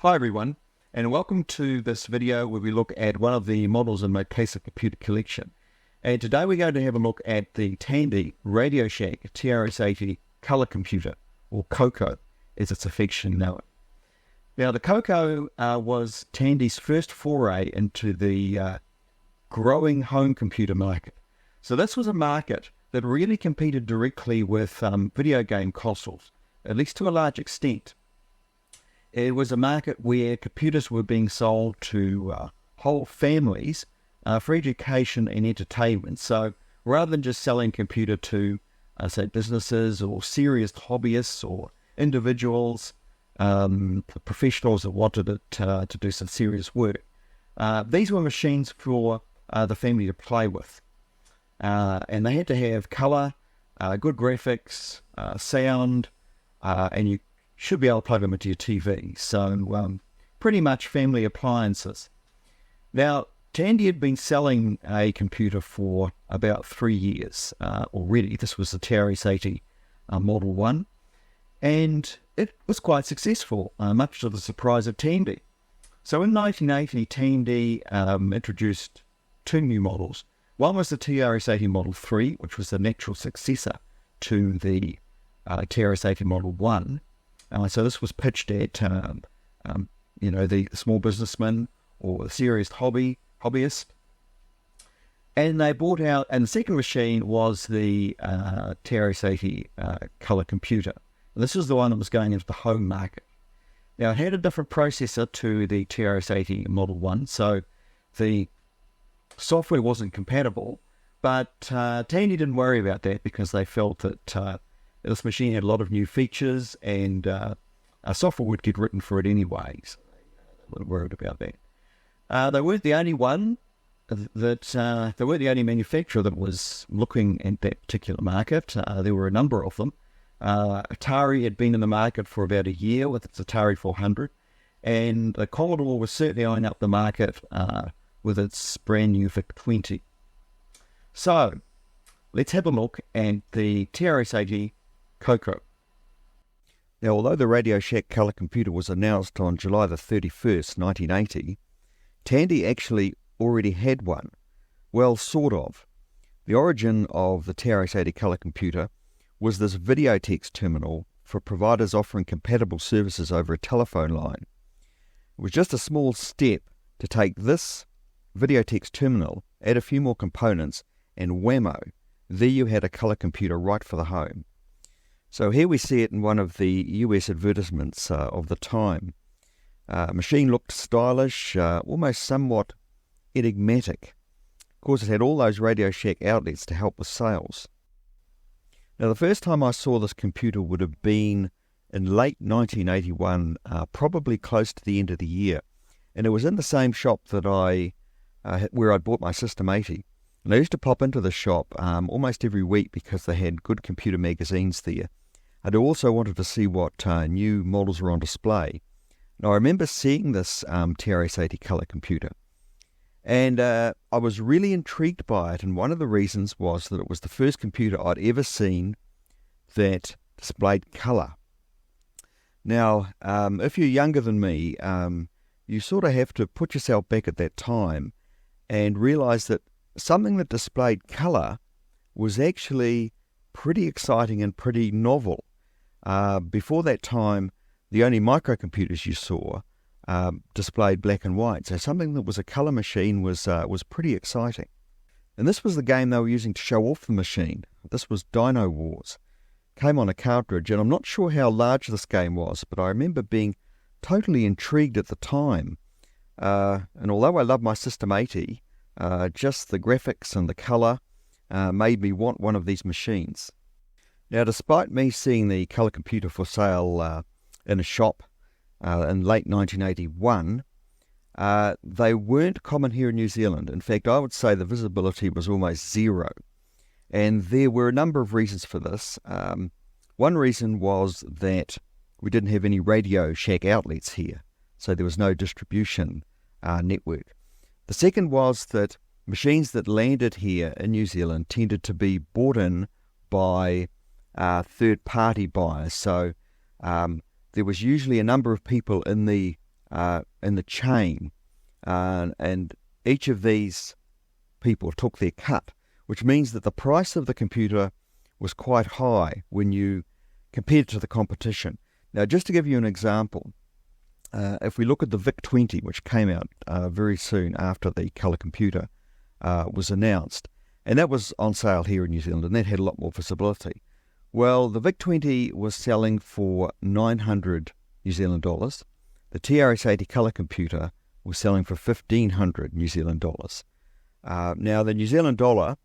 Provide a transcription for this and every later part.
Hi everyone, and welcome to this video where we look at one of the models in my Coco computer collection. And today we're going to have a look at the Tandy Radio Shack TRS-80 Color Computer, or Coco as it's affectionately known. Now the Coco was Tandy's first foray into the growing home computer market. So this was a market that really competed directly with video game consoles, at least to a large extent. It was a market where computers were being sold to whole families for education and entertainment. So rather than just selling a computer to, say, businesses or serious hobbyists or individuals, professionals that wanted it to do some serious work, these were machines for the family to play with. And they had to have color, good graphics, sound, and you should be able to plug them into your TV. So pretty much family appliances. Now, Tandy had been selling a computer for about 3 years already. This was the TRS-80 Model 1. And it was quite successful, much to the surprise of Tandy. So in 1980, Tandy introduced two new models. One was the TRS-80 Model 3, which was the natural successor to the TRS-80 Model 1. So this was pitched at, the small businessman or the serious hobbyist. And they bought out, and the second machine was the TRS-80 Color Computer. And this was the one that was going into the home market. Now, it had a different processor to the TRS-80 Model 1, so the software wasn't compatible, but Tandy didn't worry about that because they felt that this machine had a lot of new features and software would get written for it anyway, so they weren't worried about that. They weren't the only one they weren't the only manufacturer that was looking at that particular market. There were a number of them. Atari had been in the market for about a year with its Atari 400, and the Commodore was certainly eyeing up the market with its brand new VIC-20. So, let's have a look at the TRS-80 Coco. Now, although the Radio Shack Color Computer was announced on July the 31st, 1980, Tandy actually already had one. Well, sort of. The origin of the TRS-80 Color Computer was this videotex terminal for providers offering compatible services over a telephone line. It was just a small step to take this videotex terminal, add a few more components, and whammo, there you had a color computer right for the home. So here we see it in one of the US advertisements of the time. Machine looked stylish, almost somewhat enigmatic. Of course, it had all those Radio Shack outlets to help with sales. Now, the first time I saw this computer would have been in late 1981, probably close to the end of the year. And it was in the same shop that where I'd bought my System 80. And I used to pop into the shop almost every week because they had good computer magazines there. I also wanted to see what new models were on display. Now, I remember seeing this TRS-80 Color Computer, and I was really intrigued by it, and one of the reasons was that it was the first computer I'd ever seen that displayed color. Now, if you're younger than me, you sort of have to put yourself back at that time and realize that something that displayed color was actually pretty exciting and pretty novel. Before that time, the only microcomputers you saw displayed black and white, so something that was a color machine was pretty exciting. And this was the game they were using to show off the machine. This was Dino Wars. Came on a cartridge, and I'm not sure how large this game was, but I remember being totally intrigued at the time. And although I love my System 80, just the graphics and the color made me want one of these machines. Now, despite me seeing the color computer for sale in a shop in late 1981, they weren't common here in New Zealand. In fact, I would say the visibility was almost zero. And there were a number of reasons for this. One reason was that we didn't have any Radio Shack outlets here, so there was no distribution network. The second was that machines that landed here in New Zealand tended to be bought in by third-party buyers. So there was usually a number of people in the in the chain, and each of these people took their cut, which means that the price of the computer was quite high when you compared to the competition. Now, just to give you an example, if we look at the VIC-20, which came out very soon after the Color Computer was announced, and that was on sale here in New Zealand, and that had a lot more visibility. Well, the VIC-20 was selling for 900 New Zealand dollars. The TRS-80 Color Computer was selling for 1,500 New Zealand dollars. Now, the New Zealand dollar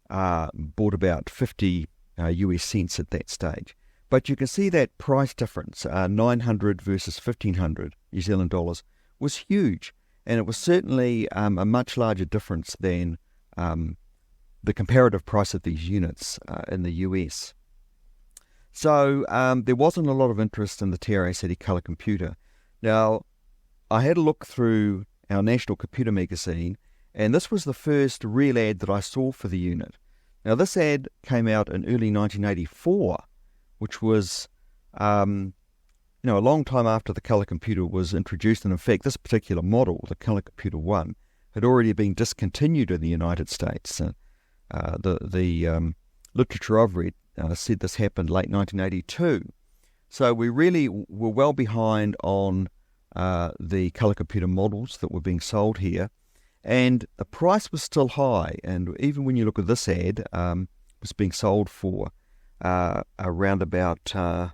bought about 50 US cents at that stage. But you can see that price difference, 900 versus 1,500 New Zealand dollars, was huge. And it was certainly a much larger difference than the comparative price of these units in the US. So there wasn't a lot of interest in the TRS-80 Color Computer. Now, I had a look through our National Computer magazine, and this was the first real ad that I saw for the unit. Now, this ad came out in early 1984, which was a long time after the Color Computer was introduced. And in fact, this particular model, the Color Computer 1, had already been discontinued in the United States. The literature I've read said this happened late 1982. So we really were well behind on the Color Computer models that were being sold here. And the price was still high. And even when you look at this ad, it was being sold for around about $800,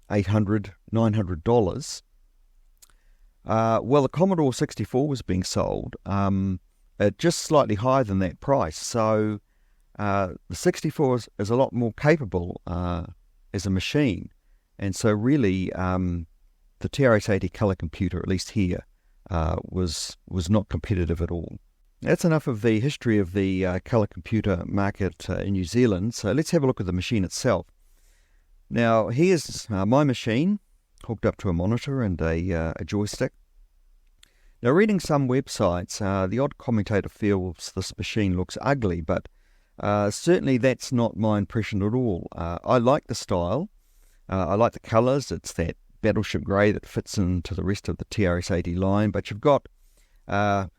$900. Well, the Commodore 64 was being sold at just slightly higher than that price. So the 64 is a lot more capable as a machine. And so really, the TRS-80 Color Computer, at least here, was not competitive at all. That's enough of the history of the Color Computer market in New Zealand. So let's have a look at the machine itself. Now, here's my machine hooked up to a monitor and a joystick. Now, reading some websites, the odd commentator feels this machine looks ugly, but certainly that's not my impression at all. I like the style. I like the colours. It's that battleship grey that fits into the rest of the TRS-80 line, but you've got a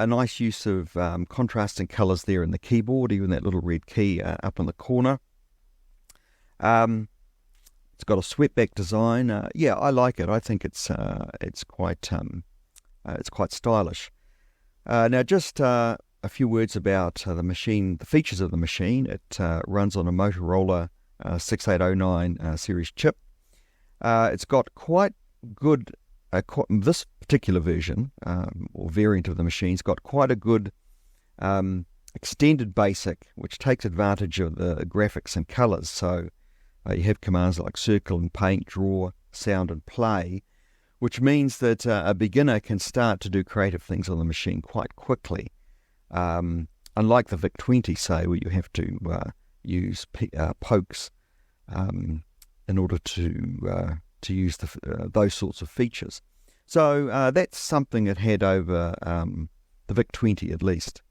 nice use of contrasting colours there in the keyboard, even that little red key up in the corner. It's got a swept-back design. Yeah, I like it. I think it's quite stylish. Now, just a few words about the machine, the features of the machine. It runs on a Motorola 6809 series chip. It's got quite good, this particular version or variant of the machine's got quite a good extended basic, which takes advantage of the graphics and colours. So you have commands like circle and paint, draw, sound and play, which means that a beginner can start to do creative things on the machine quite quickly. Unlike the VIC-20, say, where you have to use pokes in order to use those sorts of features. So that's something it had over the VIC-20 at least.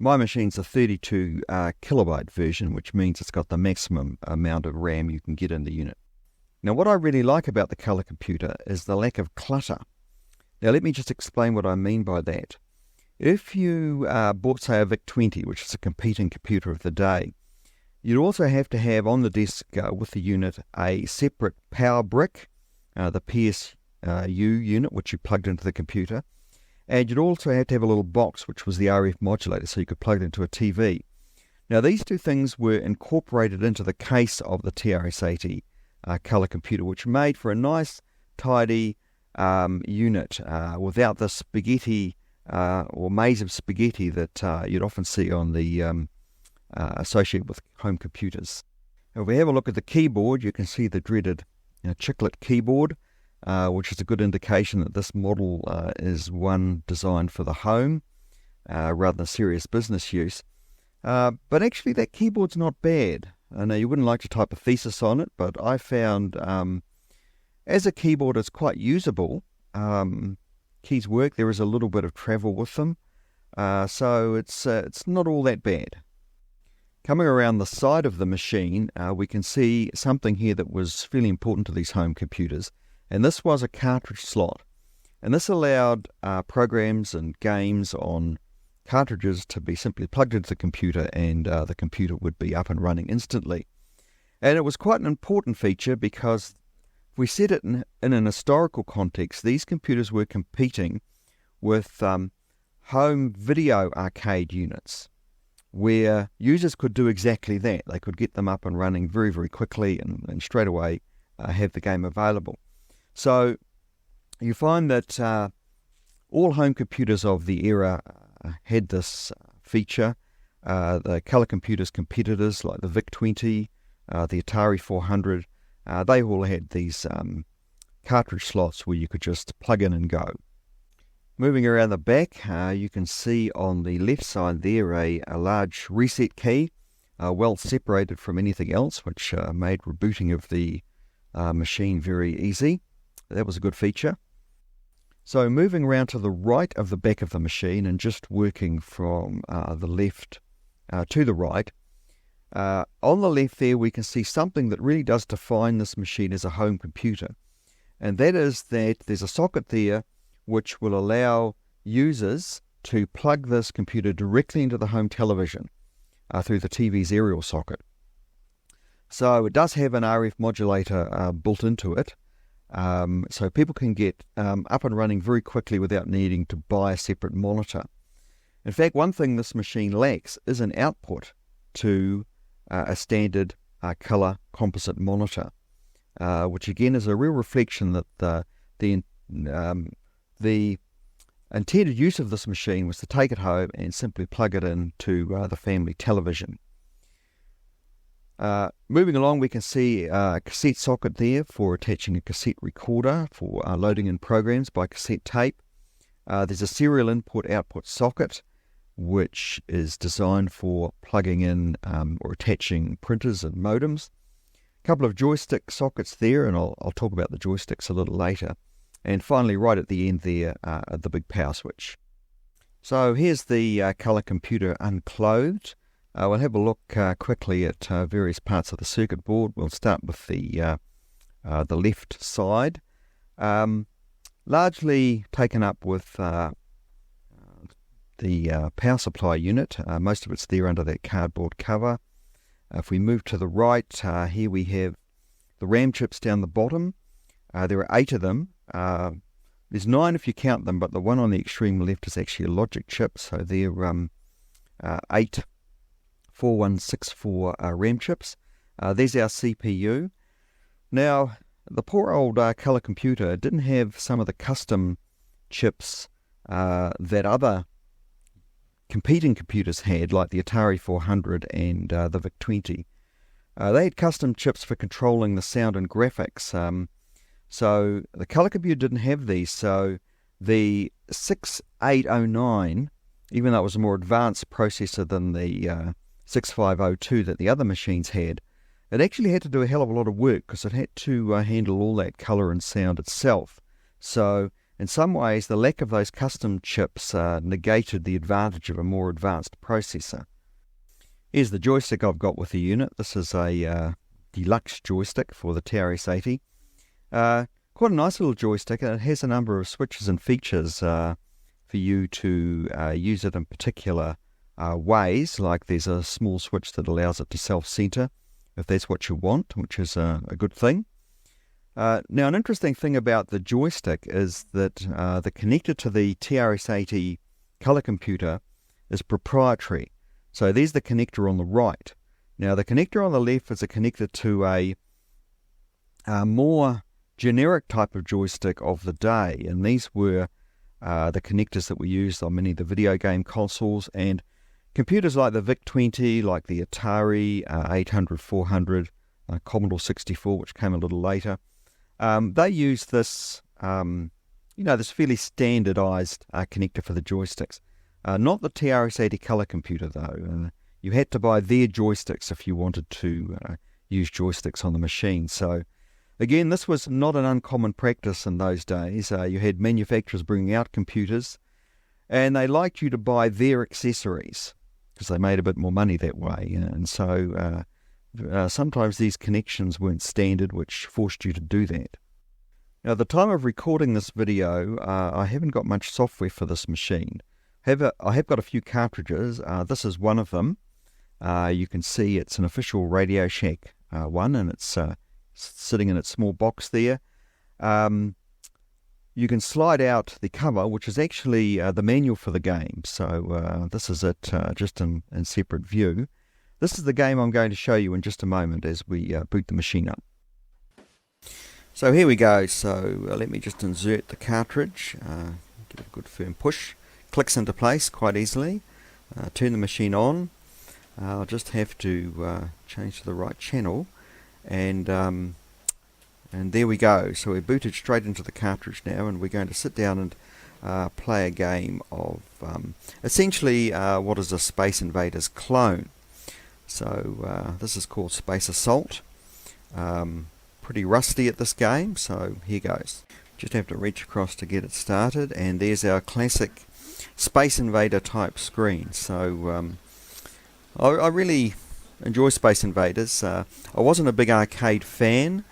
My machine's a 32 kilobyte version, which means it's got the maximum amount of RAM you can get in the unit. Now, what I really like about the Color Computer is the lack of clutter. Now, let me just explain what I mean by that. If you bought, say, a VIC-20, which is a competing computer of the day, you'd also have to have on the desk with the unit a separate power brick, the PSU unit, which you plugged into the computer. And you'd also have to have a little box, which was the RF modulator, so you could plug it into a TV. Now, these two things were incorporated into the case of the TRS-80 Color Computer, which made for a nice, tidy unit without the spaghetti or maze of spaghetti that you'd often see on the associated with home computers. Now, if we have a look at the keyboard, you can see the dreaded chiclet keyboard, which is a good indication that this model is one designed for the home rather than serious business use. But actually that keyboard's not bad. I know you wouldn't like to type a thesis on it, but I found as a keyboard it's quite usable. Keys work. There is a little bit of travel with them, so it's not all that bad. Coming around the side of the machine, we can see something here that was fairly important to these home computers. And this was a cartridge slot. And this allowed programs and games on cartridges to be simply plugged into the computer, and the computer would be up and running instantly. And it was quite an important feature because if we set it in an historical context, these computers were competing with home video arcade units, where users could do exactly that. They could get them up and running very, very quickly and straight away have the game available. So you find that all home computers of the era had this feature. The Color Computer's competitors like the VIC-20, the Atari 400, they all had these cartridge slots where you could just plug in and go. Moving around the back, you can see on the left side there a large reset key, well separated from anything else, which made rebooting of the machine very easy. That was a good feature. So moving around to the right of the back of the machine and just working from the left to the right, on the left there we can see something that really does define this machine as a home computer, and that is that there's a socket there which will allow users to plug this computer directly into the home television through the TV's aerial socket. So it does have an RF modulator built into it, so people can get up and running very quickly without needing to buy a separate monitor. In fact, one thing this machine lacks is an output to a standard color composite monitor, which again is a real reflection that the intended use of this machine was to take it home and simply plug it into the family television. Moving along, we can see a cassette socket there for attaching a cassette recorder for loading in programs by cassette tape. There's a serial input-output socket, which is designed for plugging in or attaching printers and modems. A couple of joystick sockets there, and I'll talk about the joysticks a little later. And finally, right at the end there, the big power switch. So here's the Color Computer unclothed. We'll have a look quickly at various parts of the circuit board. We'll start with the left side. Largely taken up with the power supply unit. Most of it's there under that cardboard cover. If we move to the right, here we have the RAM chips down the bottom. There are 8 of them. There's 9 if you count them, but the one on the extreme left is actually a logic chip, so they're 8 4164 RAM chips. There's our CPU. Now, the poor old Color Computer didn't have some of the custom chips that other competing computers had, like the Atari 400 and the VIC-20. They had custom chips for controlling the sound and graphics. So the Color Computer didn't have these, so the 6809, even though it was a more advanced processor than the 6502 that the other machines had, it actually had to do a hell of a lot of work because it had to handle all that color and sound itself. So in some ways, the lack of those custom chips negated the advantage of a more advanced processor. Here's the joystick I've got with the unit. This is a deluxe joystick for the TRS-80. Quite a nice little joystick, and it has a number of switches and features for you to use it in particular ways, like there's a small switch that allows it to self-center if that's what you want, which is a good thing. Now, an interesting thing about the joystick is that the connector to the TRS-80 Color Computer is proprietary. So there's the connector on the right. Now, the connector on the left is a connector to a more generic type of joystick of the day, and these were the connectors that were used on many of the video game consoles and computers like the VIC-20, like the Atari 800, 400, Commodore 64, which came a little later. They used this, this fairly standardized connector for the joysticks. Not the TRS-80 Color Computer, though. You had to buy their joysticks if you wanted to use joysticks on the machine. So, again, this was not an uncommon practice in those days. You had manufacturers bringing out computers, and they liked you to buy their accessories because they made a bit more money that way. And so sometimes these connections weren't standard, which forced you to do that. Now, at the time of recording this video, I haven't got much software for this machine. However, I have got a few cartridges. This is one of them. You can see it's an official Radio Shack one, and it's sitting in its small box there. You can slide out the cover, which is actually the manual for the game. So this is it, just in separate view. This is the game I'm going to show you in just a moment as we boot the machine up. So here we go. So let me just insert the cartridge, give it a good firm push. Clicks into place quite easily. Turn the machine on. I'll just have to change to the right channel, and there we go. So we're booted straight into the cartridge now, and we're going to sit down and play a game of essentially what is a Space Invaders clone. So this is called Space Assault. Pretty rusty at this game, so here goes. Just have to reach across to get it started, and there's our classic Space Invader type screen. So I really enjoy Space Invaders. I wasn't a big arcade fan.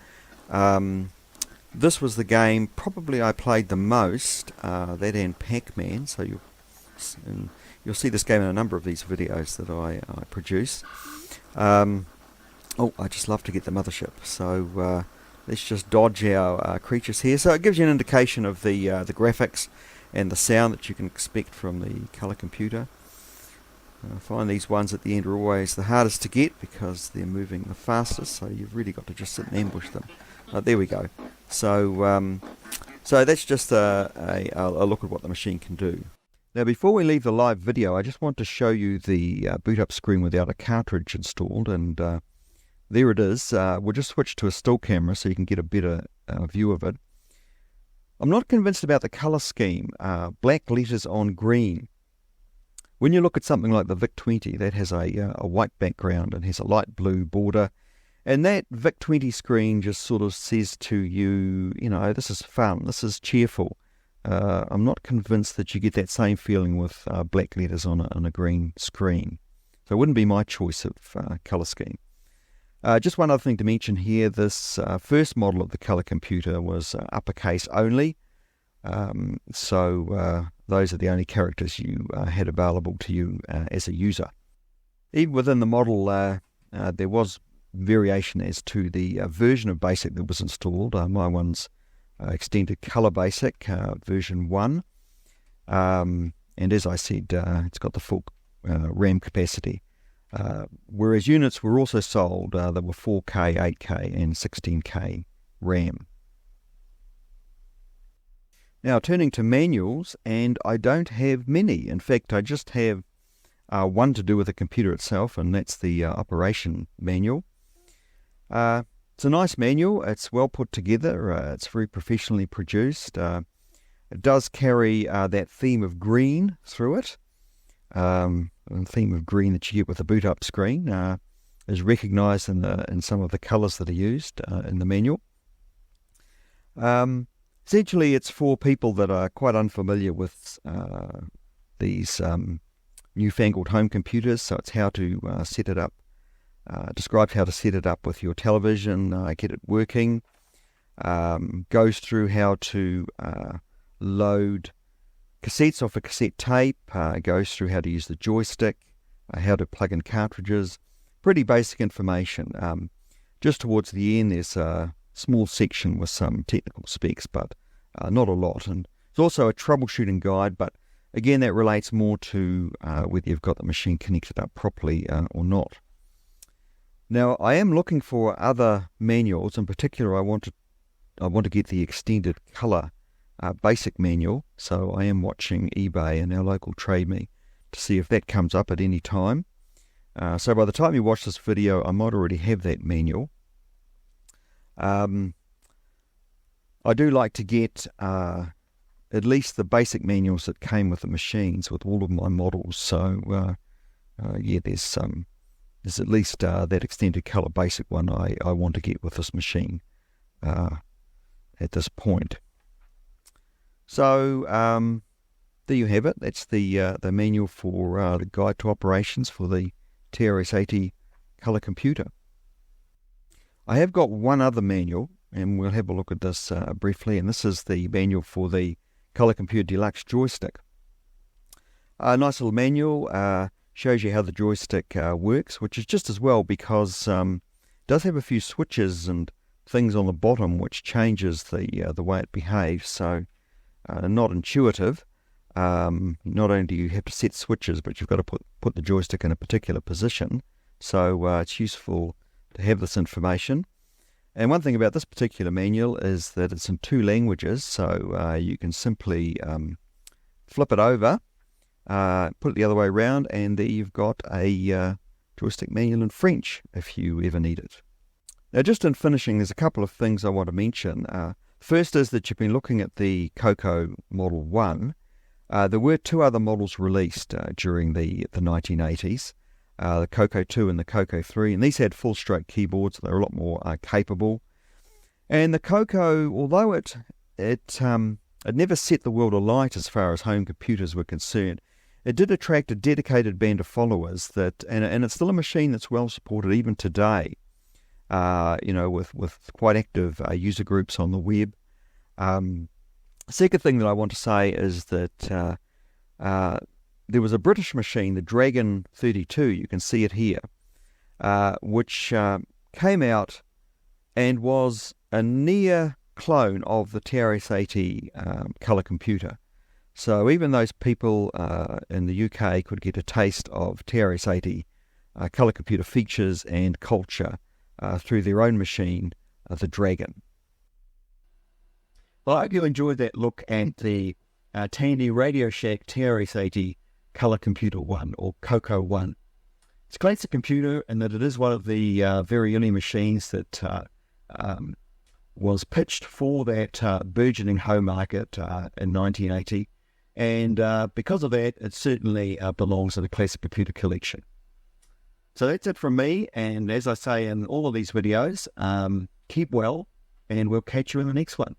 This was the game probably I played the most, that and Pac-Man. So you'll see this game in a number of these videos that I produce. Oh, I just love to get the mothership. So let's just dodge our creatures here. So it gives you an indication of the graphics and the sound that you can expect from the color computer. I find these ones at the end are always the hardest to get because they're moving the fastest. So you've really got to just sit and ambush them. There we go. So so that's just a look at what the machine can do. Now, before we leave the live video, I just want to show you the boot up screen without a cartridge installed, and there it is. We'll just switch to a still camera so you can get a better view of it. I'm not convinced about the colour scheme. Black letters on green. When you look at something like the VIC-20, that has a white background and has a light blue border, and that VIC-20 screen just sort of says to you, you know, this is fun, this is cheerful. I'm not convinced that you get that same feeling with black letters on a green screen. So it wouldn't be my choice of colour scheme. Just one other thing to mention here, this first model of the color computer was uppercase only. So those are the only characters you had available to you as a user. Even within the model, there was variation as to the version of BASIC that was installed. My one's Extended Color BASIC, version 1. And as I said, it's got the full RAM capacity. Whereas units were also sold that were 4K, 8K and 16K RAM. Now turning to manuals, and I don't have many. In fact, I just have one to do with the computer itself, and that's the operation manual. It's a nice manual. It's well put together. It's very professionally produced. It does carry that theme of green through it. The theme of green that you get with the boot up screen is recognised in some of the colours that are used in the manual. Essentially, it's for people that are quite unfamiliar with these newfangled home computers. So it's how to set it up. Describes how to set it up with your television, get it working. Goes through how to load cassettes off a cassette tape, goes through how to use the joystick, how to plug in cartridges. Pretty basic information. Just towards the end there's a small section with some technical specs, but not a lot. And there's also a troubleshooting guide, but again that relates more to whether you've got the machine connected up properly or not. Now I am looking for other manuals. In particular, I want to get the Extended Color basic manual, so I am watching eBay and our local Trade Me to see if that comes up at any time. So by the time you watch this video, I might already have that manual. I do like to get at least the basic manuals that came with the machines with all of my models. So yeah, there's at least that Extended Color basic one I want to get with this machine at this point. So there you have it. That's the manual for the guide to operations for the TRS-80 Color Computer. I have got one other manual and we'll have a look at this briefly. And this is the manual for the Color Computer Deluxe Joystick. A nice little manual, shows you how the joystick works, which is just as well because it does have a few switches and things on the bottom which changes the way it behaves. So not intuitive. Not only do you have to set switches, but you've got to put the joystick in a particular position. So it's useful to have this information. And one thing about this particular manual is that it's in 2 languages, so you can simply flip it over, put it the other way around, and there you've got a joystick manual in French if you ever need it. Now, just in finishing, there's a couple of things I want to mention. First is that you've been looking at the Coco Model 1. There were 2 other models released during the 1980s. The Coco 2 and the Coco 3, and these had full-stroke keyboards. They were a lot more capable. And the Coco, although it never set the world alight as far as home computers were concerned, it did attract a dedicated band of followers and it's still a machine that's well supported even today. With quite active user groups on the web. Second thing that I want to say is that there was a British machine, the Dragon 32, you can see it here, which came out and was a near clone of the TRS-80 Color Computer. So even those people in the UK could get a taste of TRS-80 Color Computer features and culture through their own machine, the Dragon. Well, I hope you enjoyed that look at the Tandy Radio Shack TRS-80 Color Computer 1, or Coco 1. It's a classic computer in that it is one of the very early machines that was pitched for that burgeoning home market in 1980, and because of that, it certainly belongs in the classic computer collection. So that's it from me, and as I say in all of these videos, keep well, and we'll catch you in the next one.